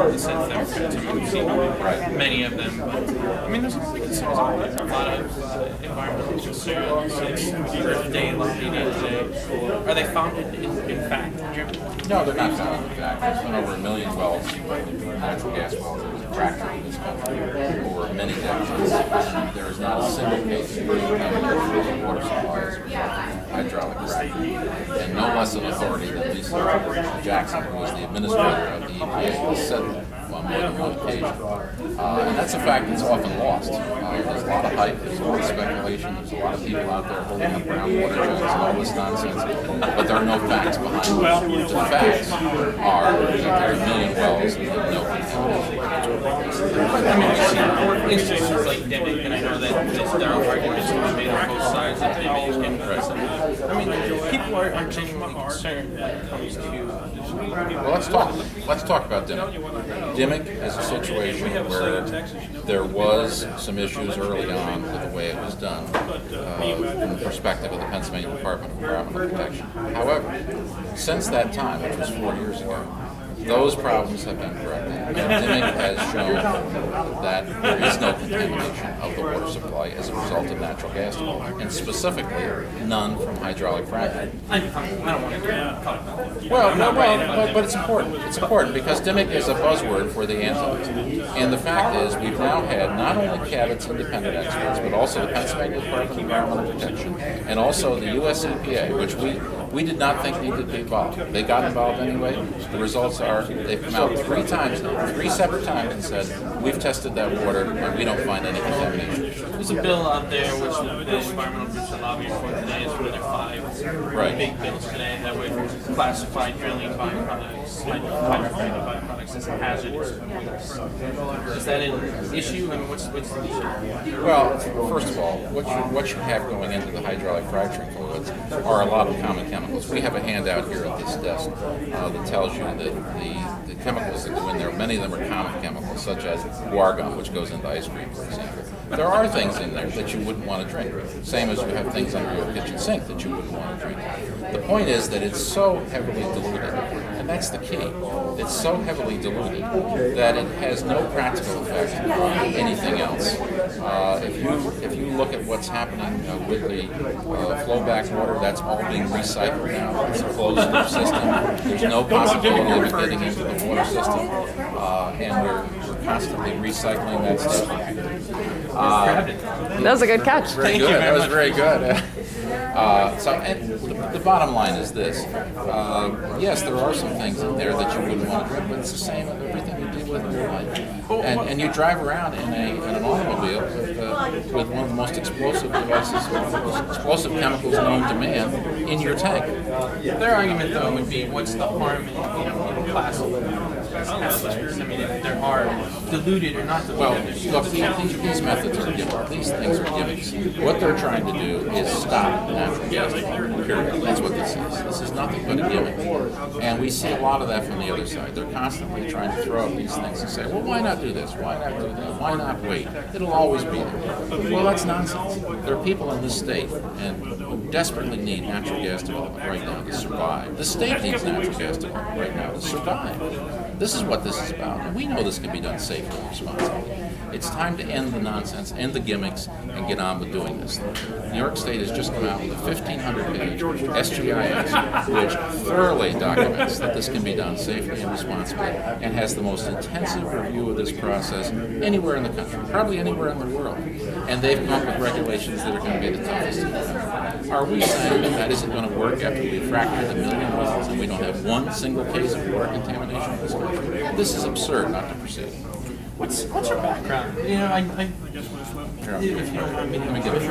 the sense that we've seen many of them. But I mean, there's a lot of concerns about it. A lot of environmental concerns. It's Earth Day, Lobby Day today. Are they founded in fact, Jim? No, they're not founded in fact. There's been over 1 million wells, natural gas wells, fractured in this country over many decades. There is not a single case of contamination water supplies or hydraulic fracturing. And no less an authority than Lisa Jackson, who is the administrator of the EPA, has said that on more than one occasion. And that's a fact that's often lost. There's a lot of hype, there's a lot of speculation, there's a lot of people out there holding up groundwater jugs and all this nonsense, but there are no facts behind it. The facts are that there are 1 million wells and no contamination. I mean, we've seen instances like Dimmick, and I know that there are arguments to be made on both sides that Dimmick can press. I mean, people are genuinely concerned when it comes to. Well, let's talk about Dimmick. Dimmick is a situation where there was some issues early on with the way it was done from the perspective of the Pennsylvania Department of Environmental Protection. However, since that time, which was 4 years ago, those problems have been corrected. And Dimmick has shown that there is no contamination of the water supply as a result of natural gas development, and specifically none from hydraulic fracturing. I don't want to talk about that. Well, but it's important. It's important because Dimmick is a buzzword for the anti. And the fact is, we've now had not only Cabot's independent experts, but also the Pennsylvania Department of Environmental Protection, and also the U.S. EPA, which we did not think needed to be involved. They got involved anyway. The results are they've come out 3 times now, 3 separate times, and said, we've tested that water and we don't find any contamination. There's a bill out there which the environmental groups are lobbying for today. It's one of their 5 big bills today that would classify drilling byproducts, hydrofracking byproducts as hazardous. Is that an issue? I mean, what's the issue? Well, first of all, what you have going into the hydraulic fracturing fluids are a lot of common chemicals. We have a handout here at this desk that tells you that the chemicals that go in there, many of them are common chemicals, such as guargone, which goes into ice cream, for example. There are things in there that you wouldn't want to drink, same as you have things under your kitchen sink that you wouldn't want to drink. The point is that it's so heavily diluted, and that's the key. It's so heavily diluted that it has no practical effect on anything else. If you look at what's happening with the flowback water, that's all being recycled now. It's a closed loop system. There's no possibility of it getting into the water system, and we're constantly recycling that stuff. That was a good catch. Very good. That was very good. The bottom line is this. Yes, there are some things in there that you wouldn't want to drink, but it's the same with everything you deal with in your life. And you drive around in an automobile with one of the most explosive devices, one of the most explosive chemicals known to man in your tank. Their argument, though, would be, what's the harm in class of hazardous? I mean, if there are diluted or not diluted. Well, look, these methods are gimmicks. These things are gimmicks. What they're trying to do is stop natural gas development, period. That's what this is. This is nothing but a gimmick. And we see a lot of that from the other side. They're constantly trying to throw up these things and say, well, why not do this? Why not do that? Why not wait? It'll always be there. Well, that's nonsense. There are people in this state who desperately need natural gas development right now to survive. The state needs natural gas development right now to survive. This is what this is about. And we know this can be done safely and responsibly. It's time to end the nonsense, end the gimmicks, and get on with doing this. New York State has just come out with a 1,500-page SGIS, which thoroughly documents that this can be done safely and responsibly, and has the most intensive review of this process anywhere in the country, probably anywhere in the world. And they've come up with regulations that are going to be the toughest. Are we saying that isn't going to work after we've fractured 1 million wells and we don't have one single case of water contamination in this country? This is absurd not to proceed. What's your background? You know, if you don't mind me, Let me give it a